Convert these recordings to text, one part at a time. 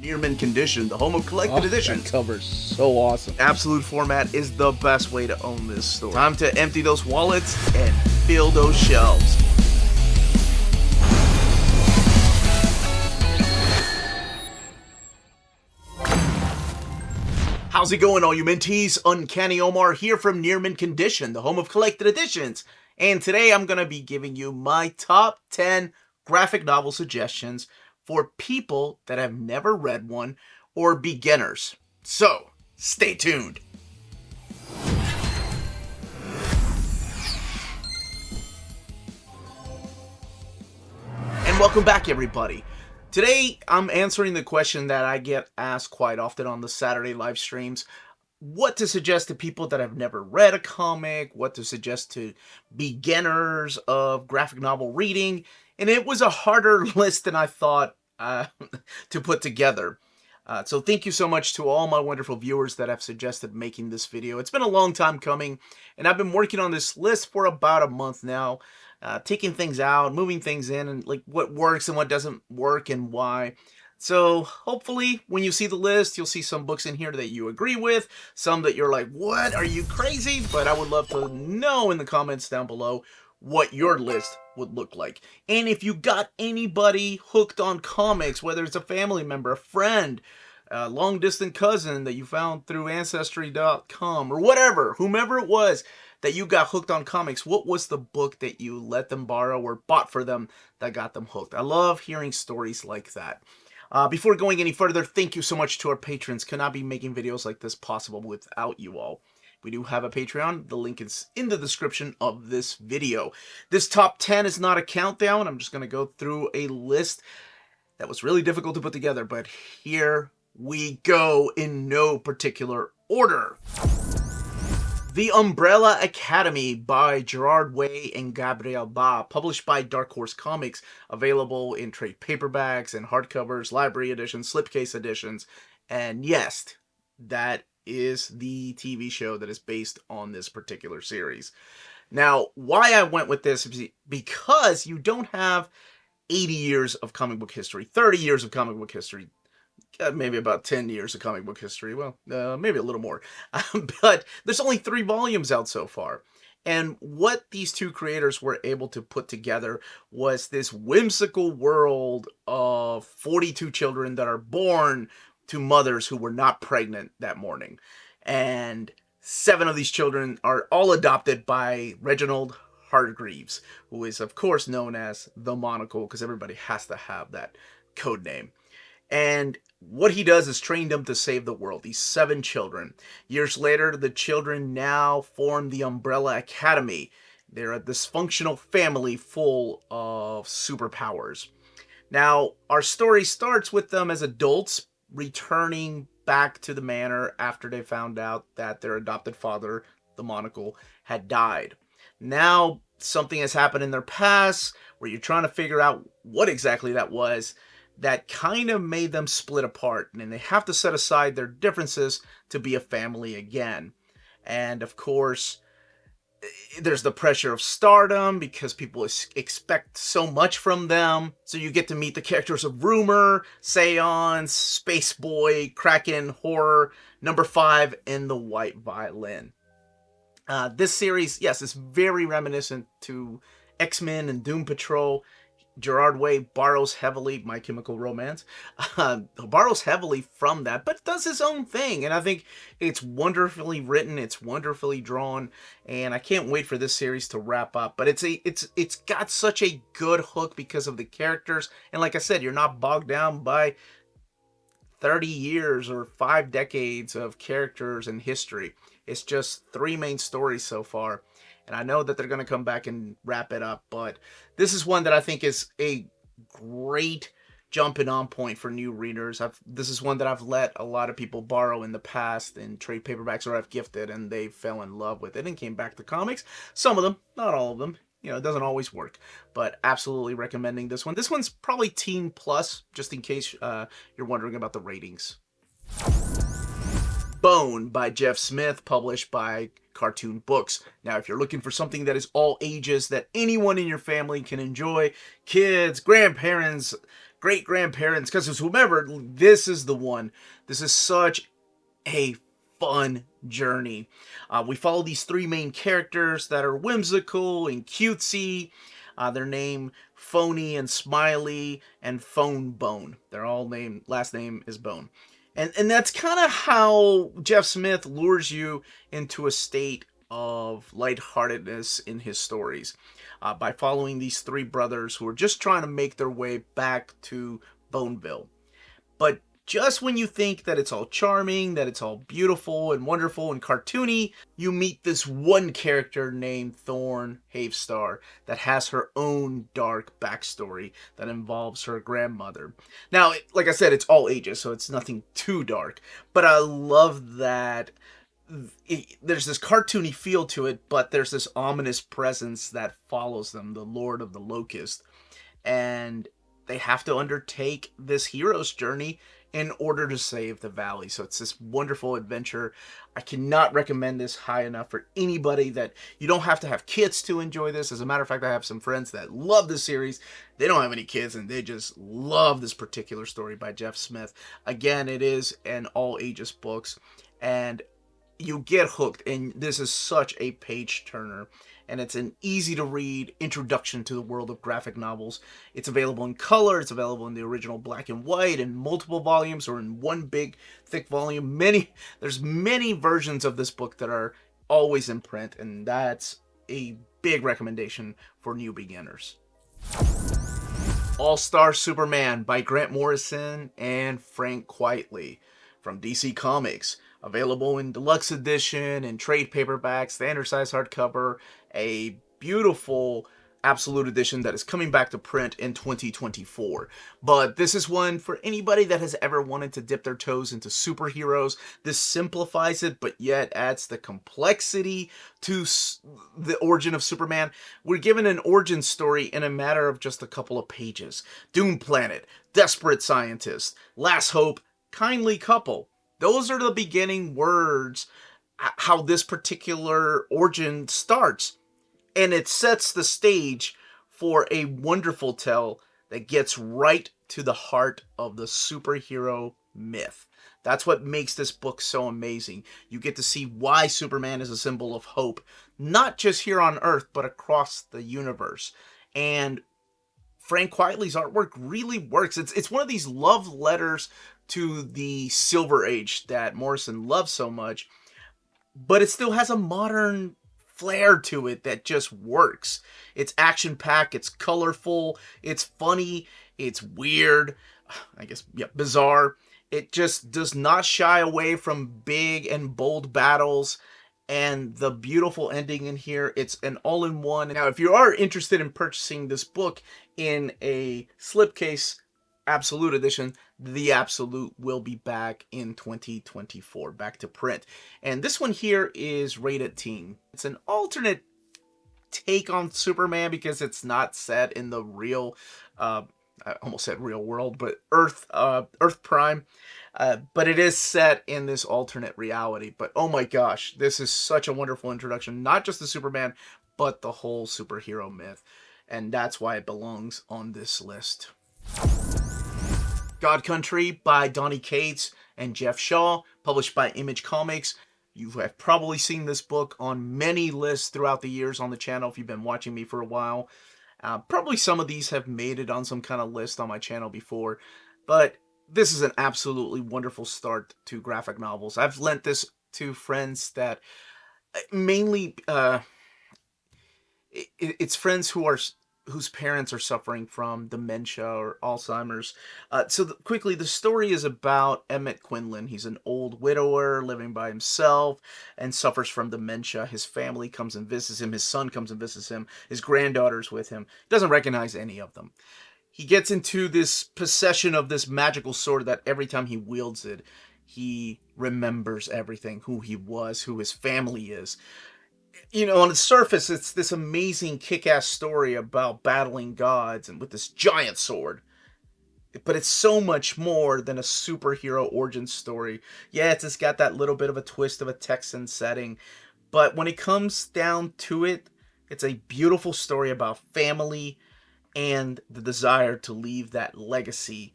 Near mint condition, the home of collected editions. That cover's so awesome. Absolute format is the best way to own this store. Time to empty those wallets and fill those shelves. How's it going, all you minties? Uncanny Omar here from Near Mint Condition, the home of collected editions. And today I'm going to be giving you my top 10 graphic novel suggestions for people that have never read one or beginners. So, stay tuned. And welcome back, everybody. Today, I'm answering the question that I get asked quite often on the Saturday live streams. What to suggest to people that have never read a comic, what to suggest to beginners of graphic novel reading. And it was a harder list than I thought to put together. So thank you so much to all my wonderful viewers that have suggested making this video. It's been a long time coming, and I've been working on this list for about a month now. Taking things out, moving things in, and like what works and what doesn't work and why. So hopefully when you see the list, you'll see some books in here that you agree with, some that you're like, what, are you crazy? But I would love to know in the comments down below what your list would look like. And if you got anybody hooked on comics, whether it's a family member, a friend, a long distant cousin that you found through Ancestry.com or whatever, whomever it was that you got hooked on comics, what was the book that you let them borrow or bought for them that got them hooked? I love hearing stories like that. Before going any further, thank you so much to our patrons. Could not be making videos like this possible without you all. We do have a Patreon. The link is in the description of this video. This top 10 is not a countdown. I'm just going to go through a list that was really difficult to put together, but here we go in no particular order. The Umbrella Academy by Gerard Way and Gabriel Ba, published by Dark Horse Comics, available in trade paperbacks and hardcovers, library editions, slipcase editions, and yes, that is the TV show that is based on this particular series. Now, why I went with this is because you don't have 80 years of comic book history, 30 years of comic book history, maybe about 10 years of comic book history. Well, maybe a little more. But there's only 3 volumes out so far. And what these two creators were able to put together was this whimsical world of 42 children that are born to mothers who were not pregnant that morning. And 7 of these children are all adopted by Reginald Hargreaves, who is, of course, known as the Monocle, because everybody has to have that code name. And what he does is train them to save the world, these 7 children. Years later, the children now form the Umbrella Academy. They're a dysfunctional family full of superpowers. Now, our story starts with them as adults returning back to the manor after they found out that their adopted father, the Monocle, had died. Now, something has happened in their past where you're trying to figure out what exactly that was that kind of made them split apart, and they have to set aside their differences to be a family again. And of course, there's the pressure of stardom because people expect so much from them. So you get to meet the characters of Rumor, Seance, Space Boy, Kraken, Horror, Number 5, and the White Violin. This series, yes, is very reminiscent to X-Men and Doom Patrol. Gerard Way borrows heavily, My Chemical Romance, borrows heavily from that, but does his own thing. And I think it's wonderfully written, it's wonderfully drawn, and I can't wait for this series to wrap up. But it's got such a good hook because of the characters. And like I said, you're not bogged down by 30 years or 5 decades of characters and history. It's just 3 main stories so far. And I know that they're going to come back and wrap it up, but this is one that I think is a great jumping on point for new readers. This is one that I've let a lot of people borrow in the past in trade paperbacks, or I've gifted, and they fell in love with it and came back to comics. Some of them, not all of them. You know, it doesn't always work, but absolutely recommending this one. This one's probably teen plus, just in case you're wondering about the ratings. Bone by Jeff Smith, published by Cartoon Books. Now, if you're looking for something that is all ages, that anyone in your family can enjoy, kids, grandparents, great grandparents, because remember, this is the one. This is such a fun journey. We follow these three main characters that are whimsical and cutesy. Their name Phony and Smiley and Phone Bone. They're all named, last name is Bone. And that's kind of how Jeff Smith lures you into a state of lightheartedness in his stories, by following these three brothers who are just trying to make their way back to Boneville. But just when you think that it's all charming, that it's all beautiful and wonderful and cartoony, you meet this one character named Thorn Havestar that has her own dark backstory that involves her grandmother. Now, like I said, it's all ages, so it's nothing too dark. But I love that there's this cartoony feel to it, but there's this ominous presence that follows them, the Lord of the Locust. And they have to undertake this hero's journey in order to save the valley. So it's this wonderful adventure. I cannot recommend this high enough for anybody. That you don't have to have kids to enjoy this. As a matter of fact, I have some friends that love this series. They don't have any kids and they just love this particular story by Jeff Smith. Again, it is an all ages books, and you get hooked, and this is such a page turner, and it's an easy to read introduction to the world of graphic novels. It's available in color, it's available in the original black and white, in multiple volumes, or in one big thick volume. There's many versions of this book that are always in print, and that's a big recommendation for new beginners. All-Star Superman by Grant Morrison and Frank Quitely from DC Comics. Available in deluxe edition and trade paperback, standard size hardcover, a beautiful absolute edition that is coming back to print in 2024. But this is one for anybody that has ever wanted to dip their toes into superheroes. This simplifies it, but yet adds the complexity to the origin of Superman. We're given an origin story in a matter of just a couple of pages. Doom Planet, Desperate Scientist, Last Hope, Kindly Couple. Those are the beginning words, how this particular origin starts. And it sets the stage for a wonderful tale that gets right to the heart of the superhero myth. That's what makes this book so amazing. You get to see why Superman is a symbol of hope, not just here on Earth, but across the universe. And Frank Quitely's artwork really works. It's one of these love letters to the Silver Age that Morrison loves so much, but it still has a modern flair to it that just works. It's action-packed, it's colorful, it's funny, it's weird, I guess, yeah, bizarre. It just does not shy away from big and bold battles. And the beautiful ending in here, it's an all-in-one. Now, if you are interested in purchasing this book in a slipcase Absolute edition, the Absolute will be back in 2024, back to print. And this one here is rated teen. It's an alternate take on Superman because it's not set in the real, I almost said real world, but Earth Prime. But it is set in this alternate reality. But oh my gosh, this is such a wonderful introduction, not just to Superman, but the whole superhero myth. And that's why it belongs on this list. God Country by Donny Cates and Jeff Shaw, published by Image Comics. You have probably seen this book on many lists throughout the years on the channel if you've been watching me for a while. Probably some of these have made it on some kind of list on my channel before, but this is an absolutely wonderful start to graphic novels. I've lent this to friends that mainly, it's friends whose parents are suffering from dementia or Alzheimer's. Quickly, the story is about Emmett Quinlan. He's an old widower living by himself and suffers from dementia. His family comes and visits him. His son comes and visits him. His granddaughter's with him. He doesn't recognize any of them. He gets into this possession of this magical sword that every time he wields it, he remembers everything, who he was, who his family is. You know, on the surface, it's this amazing kick-ass story about battling gods and with this giant sword. But it's so much more than a superhero origin story. Yeah, it's got that little bit of a twist of a Texan setting. But when it comes down to it, it's a beautiful story about family and the desire to leave that legacy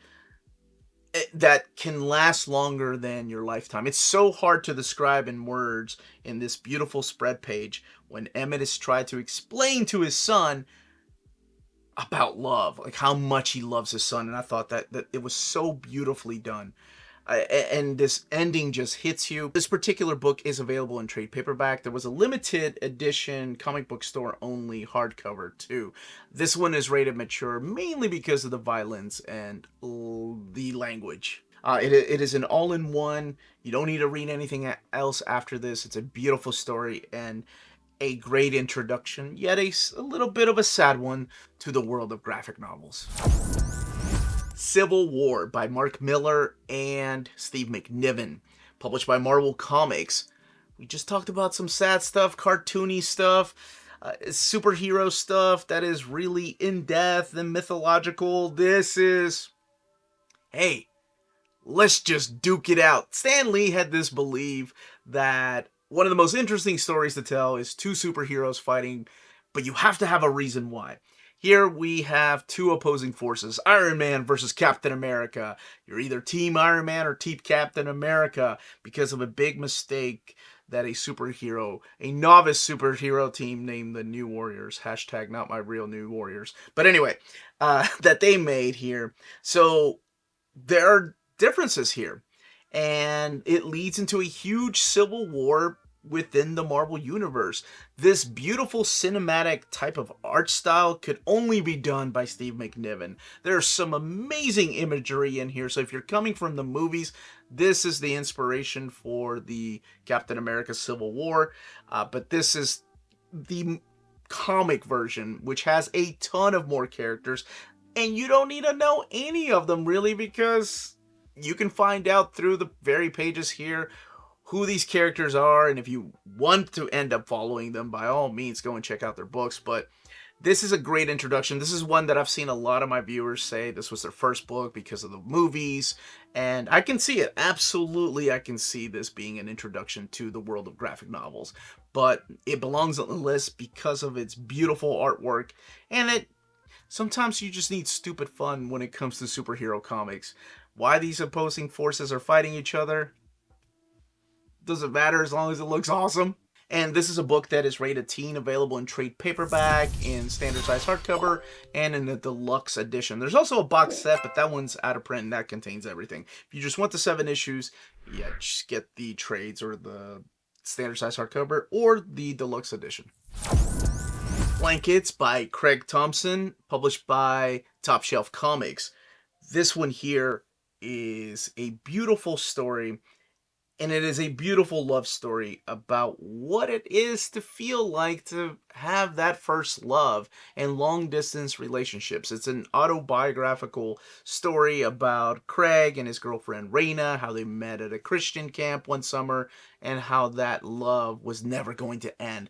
that can last longer than your lifetime. It's so hard to describe in words in this beautiful spread page when Emmett is trying to explain to his son about love, like how much he loves his son. And I thought that it was so beautifully done. And this ending just hits you. This particular book is available in trade paperback. There was a limited edition comic book store only hardcover too. This one is rated mature mainly because of the violence and the language. It is an all-in-one. You don't need to read anything else after this. It's a beautiful story and a great introduction, yet a little bit of a sad one to the world of graphic novels. Civil War by Mark Millar and Steve McNiven, published by Marvel Comics. We just talked about some sad stuff, cartoony stuff, superhero stuff that is really in-depth and mythological. This is, hey, let's just duke it out. Stan Lee had this belief that one of the most interesting stories to tell is two superheroes fighting, but you have to have a reason why. Here we have two opposing forces, Iron Man versus Captain America. You're either Team Iron Man or Team Captain America because of a big mistake that a novice superhero team named the New Warriors, hashtag not my real New Warriors. But anyway, that they made here. So there are differences here. And it leads into a huge civil war within the Marvel Universe. This beautiful cinematic type of art style could only be done by Steve McNiven. There's some amazing imagery in here, so if you're coming from the movies, this is the inspiration for the Captain America Civil War, but this is the comic version, which has a ton of more characters, and you don't need to know any of them really, because you can find out through the very pages here who these characters are, and if you want to end up following them, by all means, go and check out their books. But this is a great introduction. This is one that I've seen a lot of my viewers say this was their first book because of the movies, and I can see it. Absolutely, I can see this being an introduction to the world of graphic novels. But it belongs on the list because of its beautiful artwork, and sometimes you just need stupid fun when it comes to superhero comics. Why these opposing forces are fighting each other doesn't matter as long as it looks awesome. And this is a book that is rated teen, available in trade paperback, in standard size hardcover, and in the deluxe edition. There's also a box set, but that one's out of print and that contains everything. If you just want the 7 issues, yeah, just get the trades or the standard size hardcover or the deluxe edition. Blankets by Craig Thompson, published by Top Shelf Comics. This one here is a beautiful story, and it is a beautiful love story about what it is to feel like to have that first love and long distance relationships. It's an autobiographical story about Craig and his girlfriend Raina, how they met at a Christian camp one summer, and how that love was never going to end.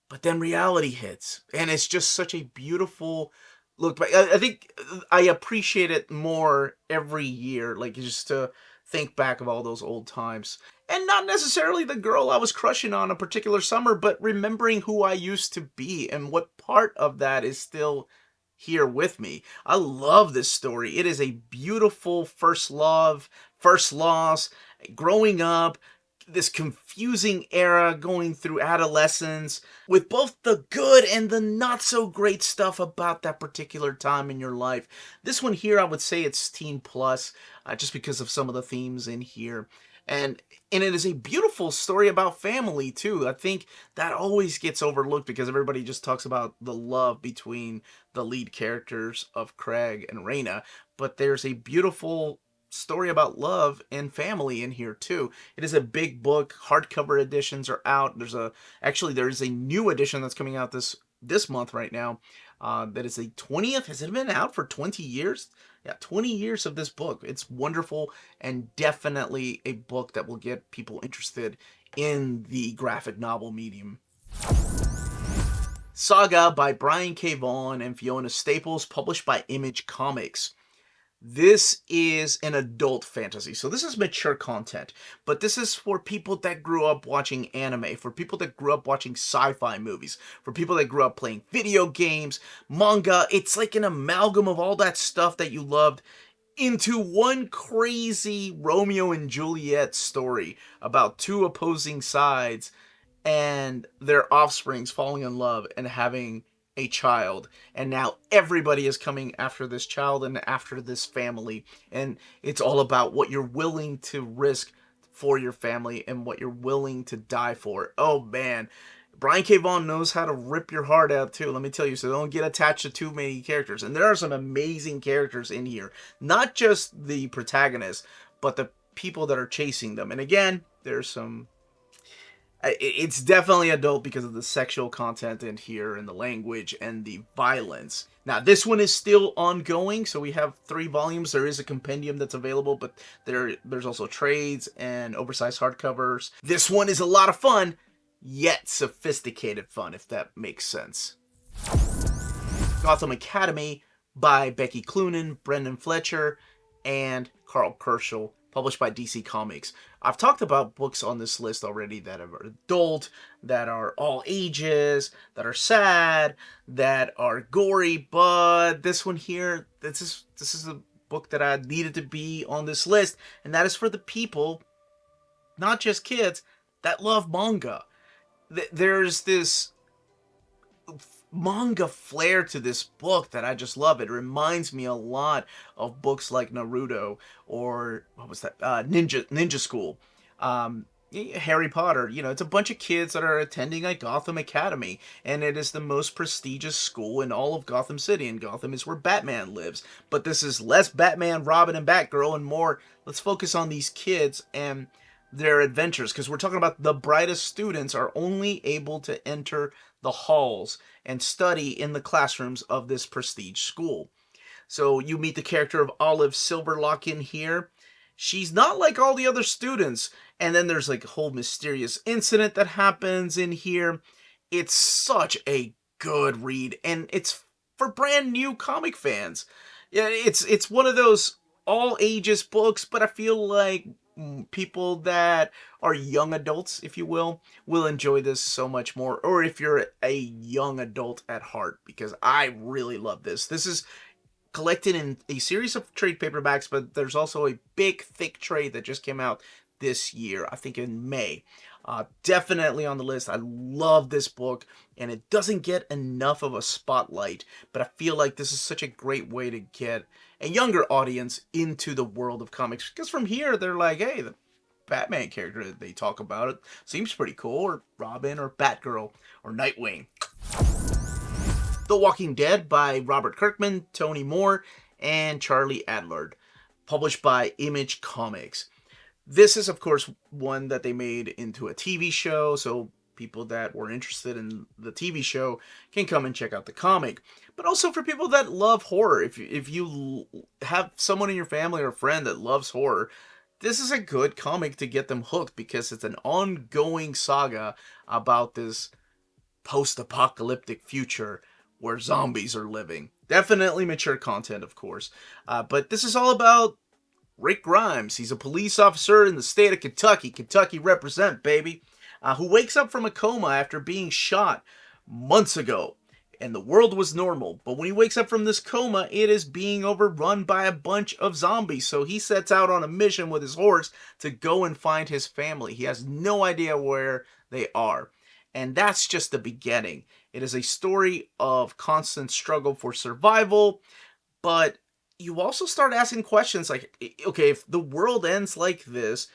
But then reality hits, and it's just such a beautiful look back. I think I appreciate it more every year, like just to think back of all those old times. And not necessarily the girl I was crushing on a particular summer, but remembering who I used to be and what part of that is still here with me. I love this story. It is a beautiful first love, first loss, growing up, this confusing era going through adolescence, with both the good and the not so great stuff about that particular time in your life. This one here, I would say it's teen plus, just because of some of the themes in here. And it is a beautiful story about family too. I think that always gets overlooked because everybody just talks about the love between the lead characters of Craig and Raina, but there's a beautiful story about love and family in here too. It is a big book. Hardcover editions are out. There is a new edition that's coming out this month right now. That is the 20th. Has it been out for 20 years? Yeah, 20 years of this book. It's wonderful and definitely a book that will get people interested in the graphic novel medium. Saga by Brian K. Vaughan and Fiona Staples, published by Image Comics. This is an adult fantasy, so this is mature content, but this is for people that grew up watching anime, for people that grew up watching sci-fi movies, for people that grew up playing video games, manga. It's like an amalgam of all that stuff that you loved into one crazy Romeo and Juliet story about two opposing sides and their offsprings falling in love and having a child. And now everybody is coming after this child and after this family. And it's all about what you're willing to risk for your family and what you're willing to die for. Oh man. Brian K. Vaughan knows how to rip your heart out too, let me tell you, so don't get attached to too many characters. And there are some amazing characters in here. Not just the protagonists, but the people that are chasing them. And again, there's some it's definitely adult because of the sexual content in here and the language and the violence. Now, this one is still ongoing, so we have 3 volumes. There is a compendium that's available, but there's also trades and oversized hardcovers. This one is a lot of fun, yet sophisticated fun, if that makes sense. Gotham Academy by Becky Cloonan, Brendan Fletcher, and Carl Kerschel, published by DC Comics. I've talked about books on this list already that are adult, that are all ages, that are sad, that are gory, but this one here, this is a book that I needed to be on this list, and that is for the people, not just kids, that love manga. There's this manga flair to this book that I just love. It reminds me a lot of books like Naruto or what was that? Ninja School. Harry Potter. You know, it's a bunch of kids that are attending a Gotham Academy, and it is the most prestigious school in all of Gotham City, and Gotham is where Batman lives. But this is less Batman, Robin, and Batgirl, and more, let's focus on these kids and their adventures, because we're talking about the brightest students are only able to enter the halls and study in the classrooms of this prestige school. So you meet the character of Olive Silverlock in here. She's not like all the other students. And then there's like a whole mysterious incident that happens in here. It's such a good read, and it's for brand new comic fans. Yeah, it's one of those all ages books, but I feel like people that are young adults, if you will enjoy this so much more. Or if you're a young adult at heart, because I really love this. This is collected in a series of trade paperbacks, but there's also a big, thick trade that just came out this year, I think in May. Definitely on the list. I love this book, and it doesn't get enough of a spotlight, but I feel like this is such a great way to get a younger audience into the world of comics, because from here they're like, hey, the Batman character that they talk about it seems pretty cool, or Robin, or Batgirl, or Nightwing. The Walking Dead by Robert Kirkman, Tony Moore, and Charlie Adlard, published by Image Comics. This is, of course, one that they made into a TV show, so people that were interested in the TV show can come and check out the comic. But also for people that love horror, if you have someone in your family or friend that loves horror, this is a good comic to get them hooked, because it's an ongoing saga about this post-apocalyptic future where zombies are living. Definitely mature content, of course. But this is all about Rick Grimes. He's a police officer in the state of Kentucky. Kentucky represent, baby. Who wakes up from a coma after being shot months ago. And the world was normal. But when he wakes up from this coma, it is being overrun by a bunch of zombies. So he sets out on a mission with his horse to go and find his family. He has no idea where they are. And that's just the beginning. It is a story of constant struggle for survival, but you also start asking questions like, okay, if the world ends like this,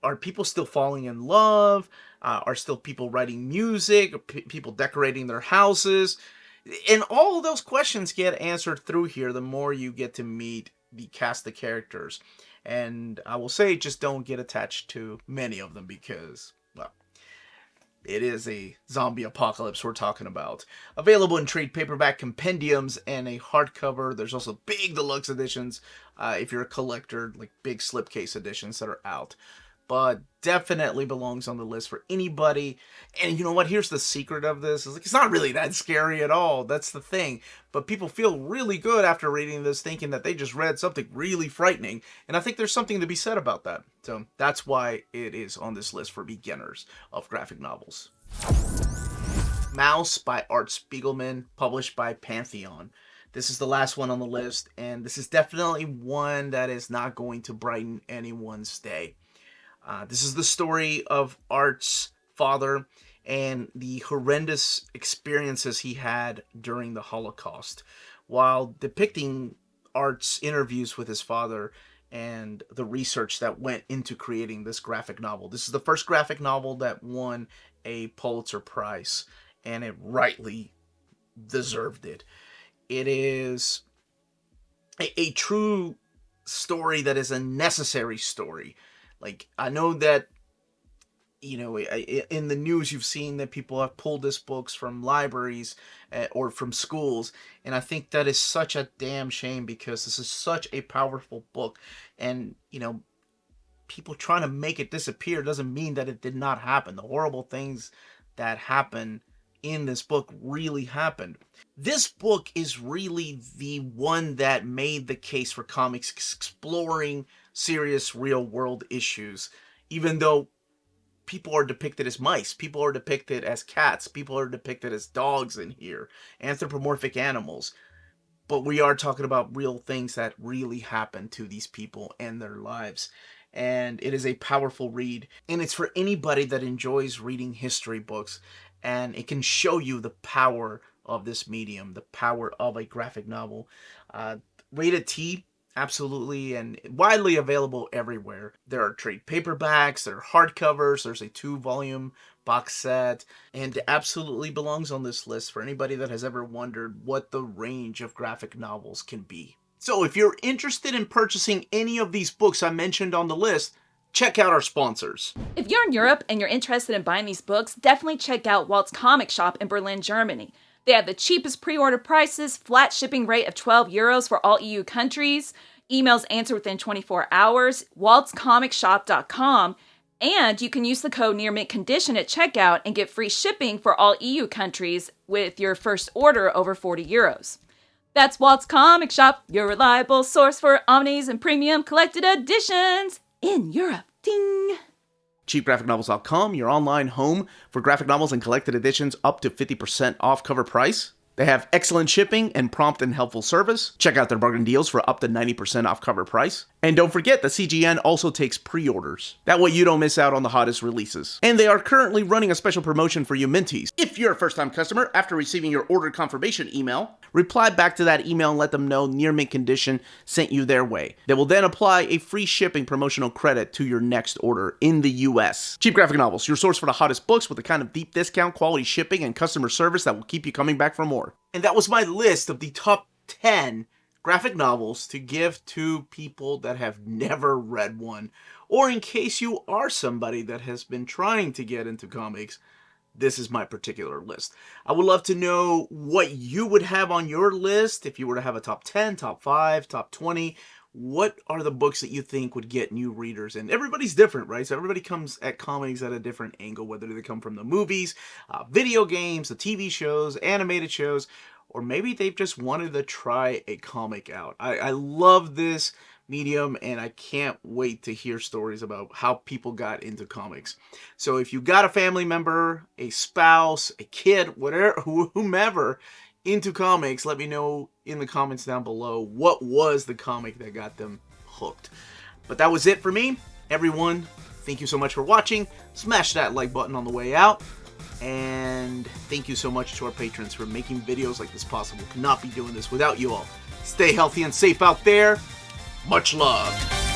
are people still falling in love? Are still people writing music? Are people decorating their houses? And all of those questions get answered through here the more you get to meet the cast of characters. And I will say, just don't get attached to many of them, because, well, it is a zombie apocalypse we're talking about. Available in trade paperback compendiums and a hardcover. There's also big deluxe editions if you're a collector, like big slipcase editions that are out. but definitely belongs on the list for anybody. And you know what? Here's the secret of this. It's not really that scary at all. That's the thing. But people feel really good after reading this, thinking that they just read something really frightening. And I think there's something to be said about that. So that's why it is on this list for beginners of graphic novels. Mouse by Art Spiegelman, published by Pantheon. This is the last one on the list, and this is definitely one that is not going to brighten anyone's day. This is the story of Art's father and the horrendous experiences he had during the Holocaust, while depicting Art's interviews with his father and the research that went into creating this graphic novel. This is the first graphic novel that won a Pulitzer Prize, and it rightly deserved it. It is a true story that is a necessary story. Like, I know that, you know, in the news you've seen that people have pulled this books from libraries or from schools, and I think that is such a damn shame, because this is such a powerful book, and, you know, people trying to make it disappear doesn't mean that it did not happen. The horrible things that happen in this book really happened. This book is really the one that made the case for comics exploring serious real-world issues. Even though people are depicted as mice, people are depicted as cats, people are depicted as dogs in here, anthropomorphic animals. But we are talking about real things that really happen to these people and their lives. And it is a powerful read, and it's for anybody that enjoys reading history books, and it can show you the power of this medium, the power of a graphic novel. Rated T, absolutely, and widely available everywhere. There are trade paperbacks, there are hardcovers, there's a 2-volume box set, and it absolutely belongs on this list for anybody that has ever wondered what the range of graphic novels can be. So if you're interested in purchasing any of these books I mentioned on the list, check out our sponsors. If you're in Europe and you're interested in buying these books, definitely check out Walt's Comic Shop in Berlin, Germany. They have the cheapest pre-order prices, flat shipping rate of €12 for all EU countries, emails answered within 24 hours, waltscomicshop.com, and you can use the code nearmintcon at checkout and get free shipping for all EU countries with your first order over €40. That's Walt's Comic Shop, your reliable source for omnis and premium collected editions in Europe. Ding! cheapgraphicnovels.com, your online home for graphic novels and collected editions up to 50% off cover price. They have excellent shipping and prompt and helpful service. Check out their bargain deals for up to 90% off cover price. And don't forget that CGN also takes pre-orders. That way you don't miss out on the hottest releases. And they are currently running a special promotion for you Minties. If you're a first-time customer, after receiving your order confirmation email, reply back to that email and let them know Near Mint Condition sent you their way. They will then apply a free shipping promotional credit to your next order in the US. Cheap Graphic Novels, your source for the hottest books with the kind of deep discount, quality shipping, and customer service that will keep you coming back for more. And that was my list of the top 10 graphic novels to give to people that have never read one. Or in case you are somebody that has been trying to get into comics, this is my particular list. I would love to know what you would have on your list if you were to have a top 10, top 5, top 20. What are the books that you think would get new readers? And everybody's different, right? So everybody comes at comics at a different angle, whether they come from the movies, video games, the TV shows, animated shows, or maybe they've just wanted to try a comic out. I love this medium, and I can't wait to hear stories about how people got into comics. So if you got a family member, a spouse, a kid, whatever, whomever into comics, let me know in the comments down below what was the comic that got them hooked. But that was it for me. Everyone, thank you so much for watching. Smash that like button on the way out. And thank you so much to our patrons for making videos like this possible. Could not be doing this without you all. Stay healthy and safe out there. Much love.